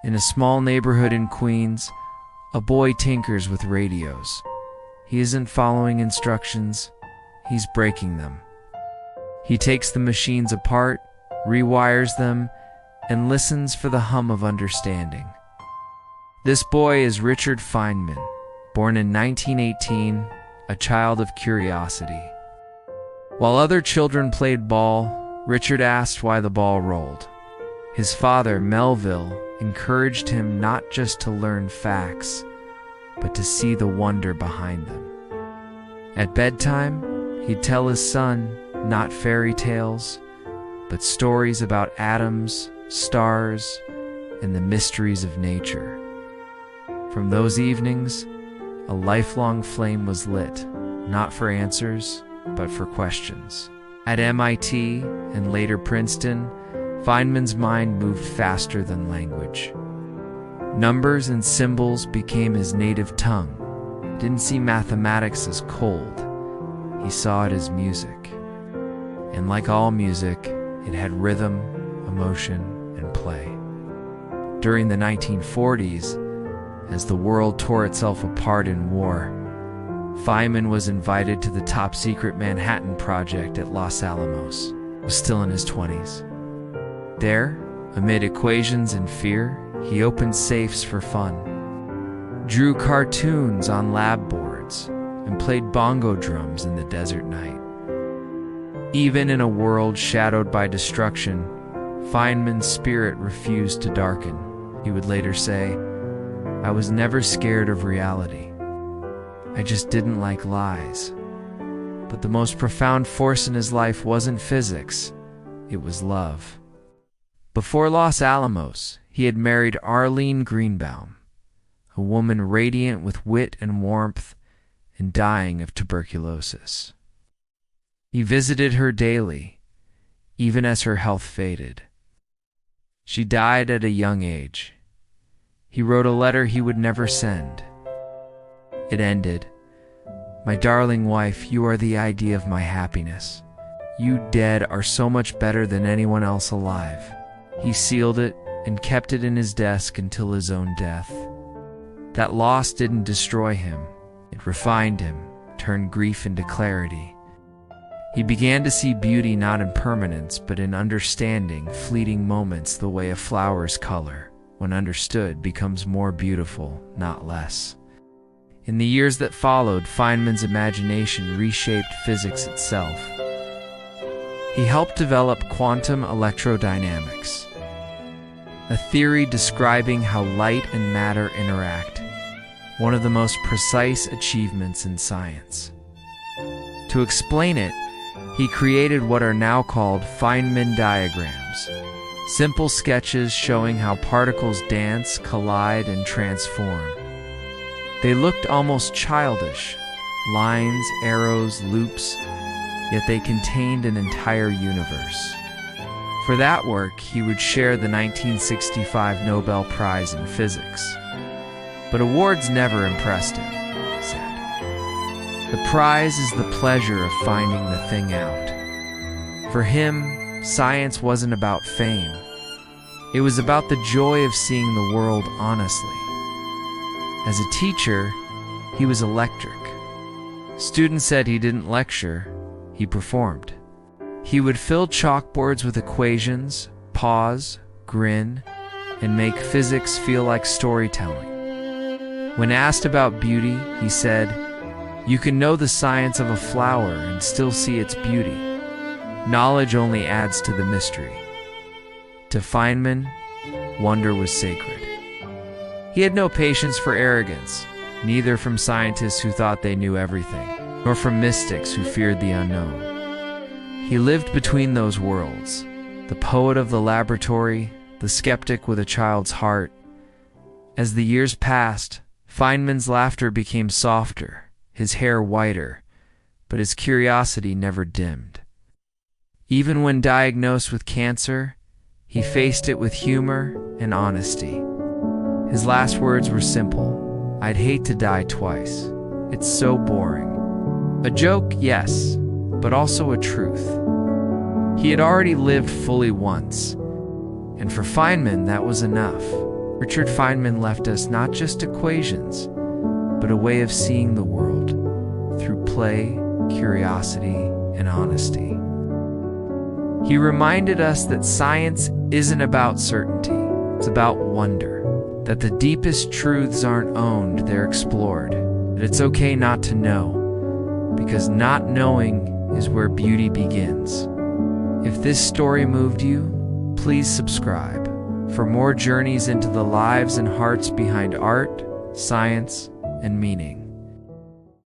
In a small neighborhood in Queens, a boy tinkers with radios. He isn't following instructions, he's breaking them. He takes the machines apart, rewires them, and listens for the hum of understanding. This boy is Richard Feynman, born in 1918, a child of curiosity. While other children played ball, Richard asked why the ball rolled. His father, Melville, encouraged him not just to learn facts, but to see the wonder behind them. At bedtime, he'd tell his son not fairy tales, but stories about atoms, stars, and the mysteries of nature. From those evenings, a lifelong flame was lit, not for answers, but for questions. At MIT and later Princeton, Feynman's mind moved faster than language. Numbers and symbols became his native tongue. He didn't see mathematics as cold. He saw it as music. And like all music, it had rhythm, emotion, and play. During the 1940s, as the world tore itself apart in war, Feynman was invited to the top-secret Manhattan Project at Los Alamos. He was still in his 20s. There, amid equations and fear, he opened safes for fun, drew cartoons on lab boards, and played bongo drums in the desert night. Even in a world shadowed by destruction, Feynman's spirit refused to darken. He would later say, "I was never scared of reality. I just didn't like lies." But the most profound force in his life wasn't physics, it was love. Before Los Alamos, he had married Arlene Greenbaum, a woman radiant with wit and warmth and dying of tuberculosis. He visited her daily, even as her health faded. She died at a young age. He wrote a letter he would never send. It ended, "My darling wife, you are the idea of my happiness. You dead are so much better than anyone else alive." He sealed it and kept it in his desk until his own death. That loss didn't destroy him. It refined him, turned grief into clarity. He began to see beauty not in permanence, but in understanding fleeting moments the way a flower's color, when understood, becomes more beautiful, not less. In the years that followed, Feynman's imagination reshaped physics itself. He helped develop quantum electrodynamics, a theory describing how light and matter interact, one of the most precise achievements in science. To explain it, he created what are now called Feynman diagrams, simple sketches showing how particles dance, collide, and transform. They looked almost childish, lines, arrows, loops, yet they contained an entire universe. For that work, he would share the 1965 Nobel Prize in Physics. But awards never impressed him, he said. The prize is the pleasure of finding the thing out. For him, science wasn't about fame. It was about the joy of seeing the world honestly. As a teacher, he was electric. Students said he didn't lecture, he performed. He would fill chalkboards with equations, pause, grin, and make physics feel like storytelling. When asked about beauty, he said, "You can know the science of a flower and still see its beauty. Knowledge only adds to the mystery." To Feynman, wonder was sacred. He had no patience for arrogance, neither from scientists who thought they knew everything, nor from mystics who feared the unknown. He lived between those worlds, the poet of the laboratory, the skeptic with a child's heart. As the years passed, Feynman's laughter became softer, his hair whiter, but his curiosity never dimmed. Even when diagnosed with cancer, he faced it with humor and honesty. His last words were simple: "I'd hate to die twice. It's so boring." A joke, yes, but also a truth. He had already lived fully once, and for Feynman that was enough. Richard Feynman left us not just equations, but a way of seeing the world through play, curiosity, and honesty. He reminded us that science isn't about certainty, it's about wonder, that the deepest truths aren't owned, they're explored, that it's okay not to know, because not knowing is where beauty begins. If this story moved you, please subscribe for more journeys into the lives and hearts behind art, science, and meaning.